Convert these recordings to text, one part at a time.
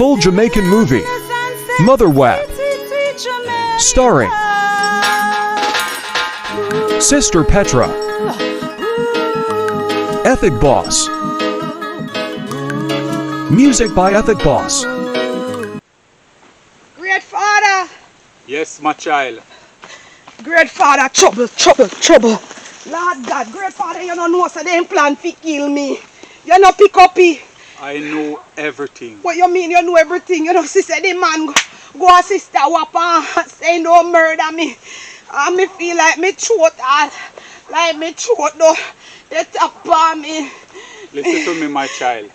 full Jamaican movie, Mother Whap, starring Sister Petra, Ethic Boss, music by Ethic Boss. Great Father! Yes, my child. Great Father, trouble, trouble, trouble. Lord God, Great Father, you don't know so they plan to kill me. You know pick up it. I know everything. What you mean you know everything? You know, sister, the man go a sister Whap and say no murder me. And me feel like me throat like me throat though. They tap on me. Listen to me, my child.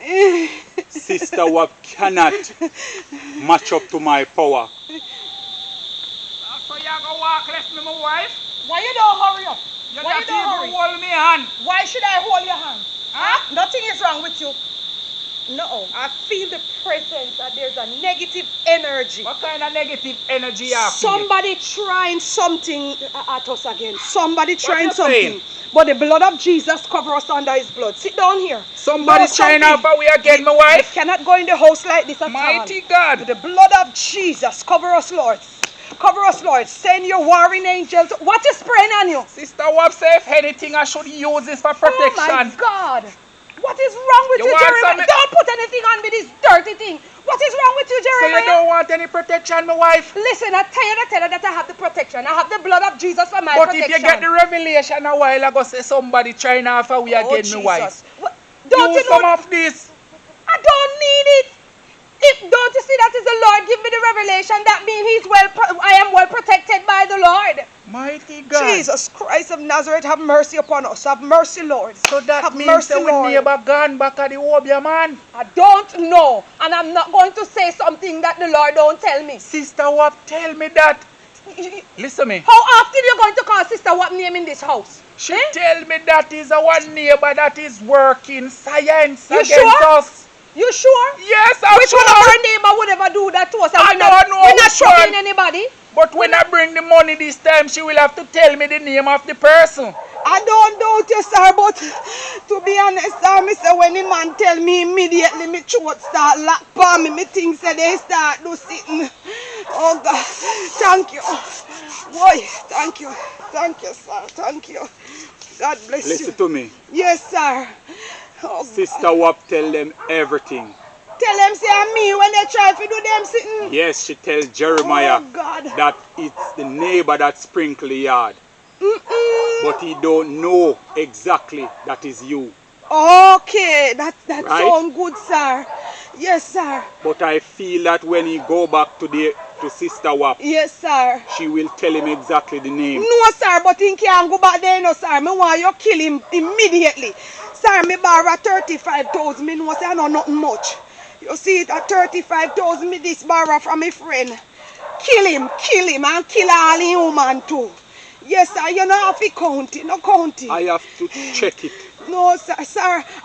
Sister Whap cannot match up to my power. So you go walk less me, my wife? Why you don't hurry up? Why you just don't hurry? hold me hand. Why should I hold your hand? Huh? Nothing is wrong with you. No, I feel the presence that there's a negative energy. What kind of negative energy you have? Somebody trying something at us again. Somebody trying you something. saying? But the blood of Jesus covers us under his blood. Sit down here. Somebody's trying out for we again, my You wife. cannot go in the house like this at all. Mighty God. The blood of Jesus cover us, Lord. Cover us, Lord. Send your warring angels. What is spraying on you? Sister Whap say if anything I should use this for protection. Oh my God. What is wrong with You you, want Jeremy? some- Don't put anything on me, this dirty thing. What is wrong with you, So Jeremy? you don't want any protection, my wife? Listen, I tell you that I have the protection. I have the blood of Jesus for my But protection. if you get the revelation a while ago, say somebody trying out for we again, Jesus. my wife. What? Don't Use you know? some of this. I don't need it. Don't you see that is the Lord give me the revelation? That means I am well protected by the Lord. Mighty God. Jesus Christ of Nazareth, have mercy upon us. Have mercy, Lord. So that have means mercy, that we Lord. neighbor gone back at the Obeah man. I don't know, and I'm not going to say something that the Lord don't tell me. Sister Whap tell me that. Listen to me. How often you going to call Sister Whap name in this house? She tell me that is our neighbor that is working science You against sure? us. You sure? Yes, I'm Which sure. one of our neighbor would ever do that to us? I And don't know we're not which troubling one. anybody. But when I bring the money this time, she will have to tell me the name of the person. I don't doubt you, sir, but to be honest, sir, me say when the man tell me immediately, me throat start lock palm me think say they start do sitting. Oh God, thank you. Boy, thank you. Thank you, sir. Thank you. God bless you. Listen to me. Yes, sir. Oh, Sister Whap tell them everything. tell them say I'm me when they try to do them sitting. Yes, she tells Jeremiah Oh, God. that it's the neighbor that sprinkle the yard. Mm-mm. But he don't know exactly that is you. Okay, that Right? sounds good, sir. Yes, sir. But I feel that when he go back to Sister Whap, Yes, sir. she will tell him exactly the name. No, sir, but he can't go back there, no, sir. Me want you kill him immediately. Sir, me borrow 35,000. Me know say I know nothing much. You see it at 35,000 me this borrow from my friend. Kill him, and kill all the human too. Yes, sir, you know have to count it, no count it. I have to check it. No, sir,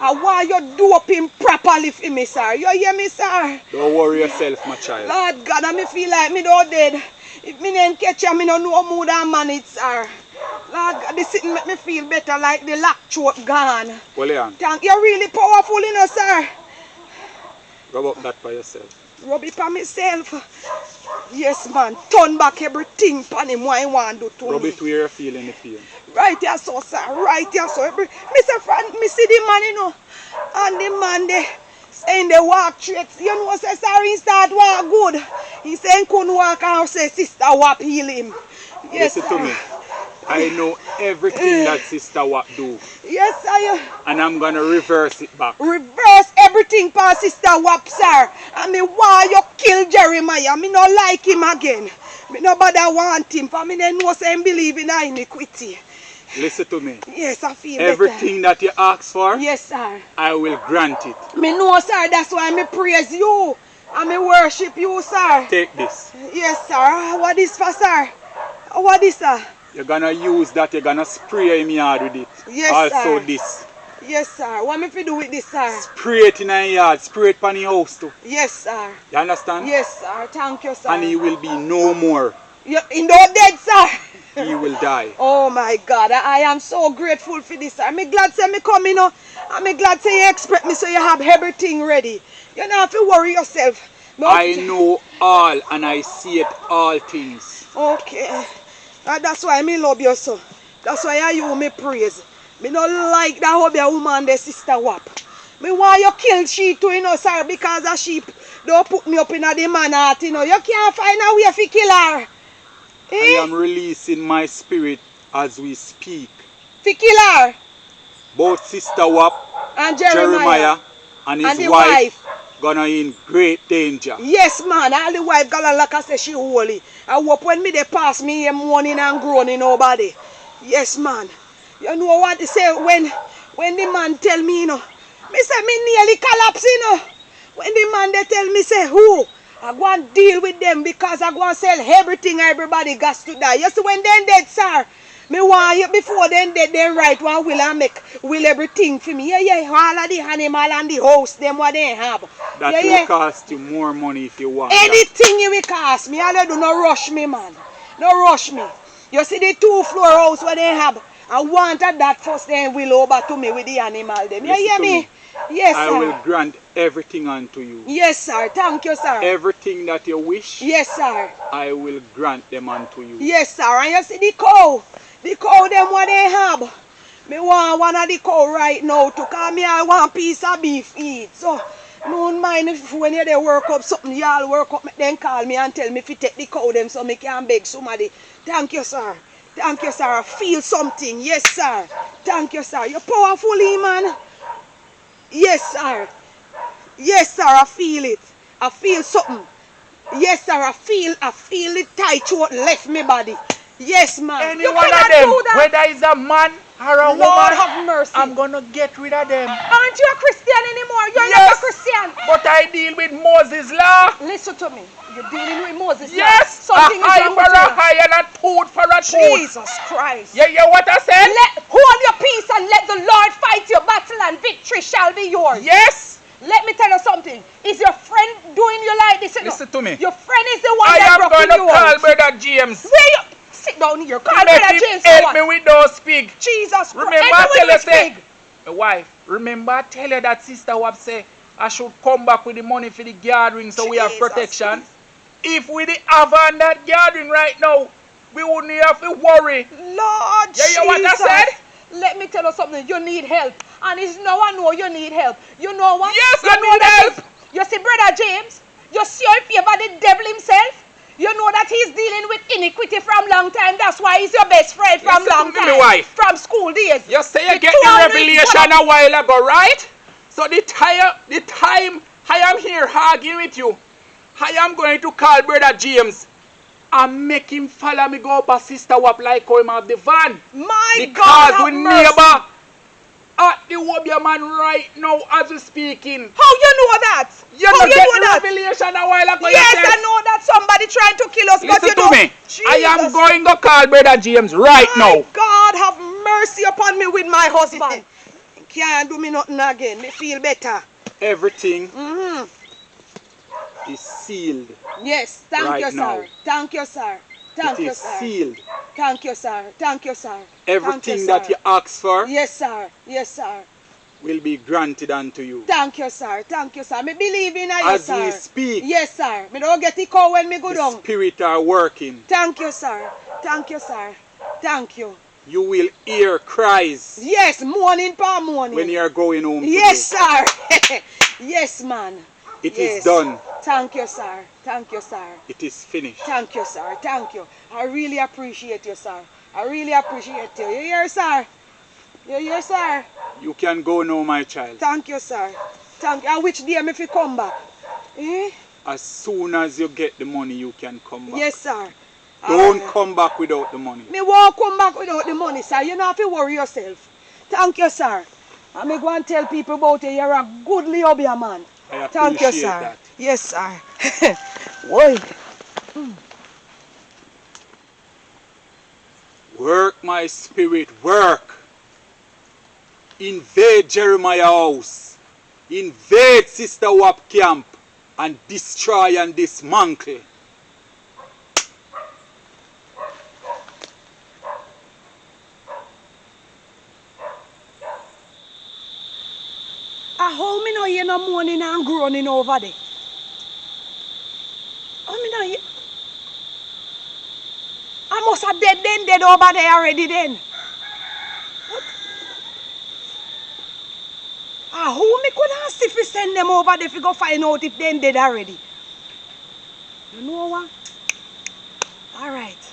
I want you dope him properly for me, sir. You hear me, sir? Don't worry yourself, my child. Lord God, I me feel like me don't dead. If me didn't catch him, me don't know more than manage, sir. Lord God, this sitting make me feel better like the lock throat gone. Well, Leon, Thank you, really powerful, you know, sir. rub up that by yourself. Rub it on myself. Yes, man. Turn back everything pan him what I want to do to Rub me. it where you're feeling the pain. Right here, so, sir. Right here, so. Mr. Frank, me see the man, you know. And the man, they saying they walk straight. You know, say, sir, he start walk good. He say he couldn't walk and say, Sister Whap heal him. Yes, Listen to me. I know everything that Sister Whap do. Yes, sir. And I'm going to reverse it back. Reverse everything for Sister Whap, sir. And me want you kill Jeremiah. Me no like him again. Me nobody want him. For me they know say him believe in our iniquity. Listen to me. Yes, I feel Everything that you ask for, better. Yes, sir. I will grant it. Me know, sir. That's why me praise you. And me worship you, sir. Take this. Yes, sir. What is for, sir? What is, sir? You're going to use that. You're going to spray him yard with it. Yes, also sir. this. Yes, sir. What me fi do with this, sir? Spray it in a yard. Spray it on the house too. Yes, sir. You understand? Yes, sir. Thank you, sir. And he will be no more. You not dead, sir. He will die. Oh my God, I am so grateful for this, sir. I'm glad say me come, you know. I'm glad say you expect me so you have everything ready. You don't have to worry yourself. No. I know all and I see it all things. Okay. That's why me love you so. That's why you me praise. Me not like that Obeah woman the sister Whap. Me want you kill she too, you know, sir, because a sheep don't put me up in a the man heart, you know. You can't find a way to kill her. I am releasing my spirit as we speak. To kill her. Both Sister Whap, And Jeremiah and his the wife gonna in great danger. Yes, man. All the wife got like I say she holy. I hope when me they pass me here mourning and groaning nobody. Yes, man. You know what they say when the man tell me, you know, me say me nearly collapse, you know. When the man they tell me say who, I go and deal with them because I go and sell everything everybody got to die. You see when they dead, sir. Me want you before then dead, then right one will I make will everything for me. Yeah, all of the animal and the house, them what they have. That will cost you more money if you want. Anything you will cost me, all you do no rush me, man. No rush me. You see the 2-floor house what they have. I wanted that first, then will over to me with the animal them. You hear me? Yes, sir. I will grant everything unto you. Yes, sir. Thank you, sir. Everything that you wish, yes, sir. I will grant them unto you. Yes, sir. And you see the cow them what they have. Me want one of the cow right now to cause me I want piece of beef eat. So, don't mind if when you they work up something, y'all work up, then call me and tell me if you take the cow them so me can beg somebody. Thank you, sir. Thank you, sir. I feel something. Yes, sir. Thank you, sir. You're powerful, man. Yes, sir. Yes, sir. I feel it. I feel something. Yes, sir. I feel the tight throat left me body. Yes, man. Any one of them, whether it's a man or a Lord woman, have mercy. I'm gonna get rid of them. Aren't you a Christian anymore? You're Yes. not a Christian. But I deal with Moses' law. Listen to me. You're dealing with Moses. Yes, Now. Something a is eye wrong for with a you. eye and a tooth for a tooth. Jesus Christ. You hear what I said? Hold your peace and let the Lord fight your battle and victory shall be yours. Yes. Let me tell you something. Is your friend doing you like this? Listen to me. Your friend is the one I that am broke going to you call out. Brother James. Where you? Sit down here. Call Let Brother him James. help me with those pigs. Jesus Christ. Remember I tell you say, my wife, remember I tell you that Sister Whap say I should come back with the money for the gathering so we have Jesus protection. If we didn't have on that gathering right now, we wouldn't have to worry. Lord You hear what I Jesus. said? Let me tell you something. You need help. And it's now I know you need help. You know what? Yes, you I know need that help. You see, Brother James, you see how he favor the devil himself? You know that he's dealing with iniquity from long time. That's why he's your best friend from Listen long to me, time. wife. From school days. You say you The get two the of them revelation a while ago, right? So the time I am here arguing with you, I am going to call Brother James and make him follow me go up Sister Whap like how him have the van. My Because God, have we mercy. neighbor at the Obeah man right now as we speaking. How you know that? You How know you get know the that? revelation a while ago. Yes, yourself. I know that somebody trying to kill us, but Listen you to don't. me. I am Jesus. going to call Brother James right My now. God, have mercy upon me with my husband. Can't do me nothing again. Me feel better. Everything is sealed. Yes, thank Right you, now. sir. Thank you, sir. Thank It you, is sir. sealed. Thank you, sir. Thank you, sir. Everything Thank that you, you ask for Yes, sir. Yes, sir. will be granted unto you. Thank you, sir. Thank you, sir. Me believe in you, As sir. we speak, Yes, sir. Me don't get the call when me go the down. Spirit are working. Thank you, sir. Thank you, sir. Thank you. You will hear cries Yes, morning per morning. when you are going home Yes, today. sir. Yes, man. It Yes. is done. Thank you, sir. Thank you, sir. It is finished. Thank you, sir. Thank you. I really appreciate you, sir. I really appreciate you. You hear, sir? You hear, sir? You can go now, my child. Thank you, sir. Thank you. And which day me fi come back? Eh? As soon as you get the money, you can come back. Yes, sir. Don't Alright. come back without the money. Me won't come back without the money, sir. You don't have to worry yourself. Thank you, sir. And me go and tell people about you. You're a goodly Obeah man. I Thank you, appreciate sir. that. Yes, sir. Boy. Work, my spirit, work. Invade Jeremiah house. Invade Sister Whap camp and destroy and dismantle. How me know you no moaning and groaning over there? man. I must have dead over there already then. What? Who me could ask if we send them over there if we go find out if they dead already? You know what? Alright.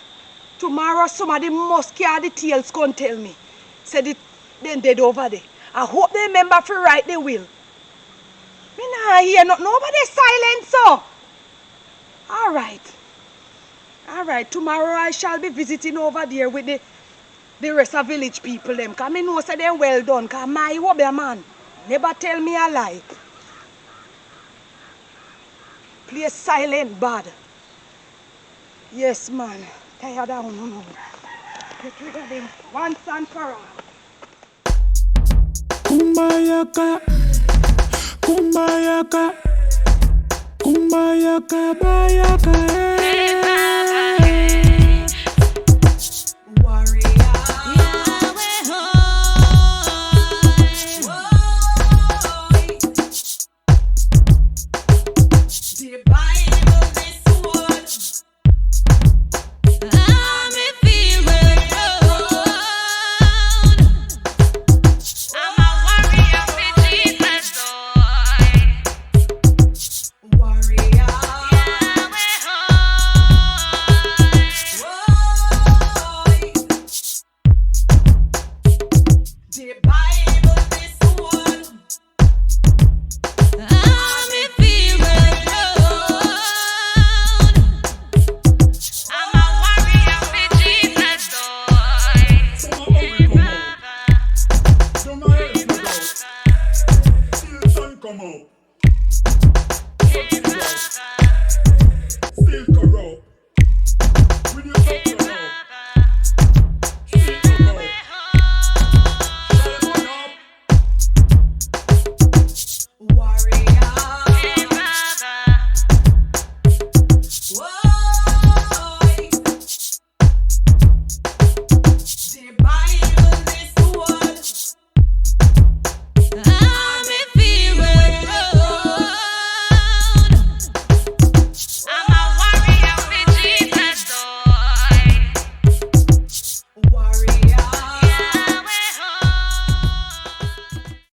Tomorrow somebody must carry the tales come tell me. Said it then dead over there. I hope they remember to write the will. Me nah hear nothing. Nobody silent so. Alright, tomorrow I shall be visiting over there with the rest of village people them. Cause me know say them well done. Cause my Obeah man never tell me a lie. Play silent bad. Yes man. Tired of no. Get rid of them once and for all. Kumbayaka, kumbayaka, kumbayaka, bayaka, Warrior. The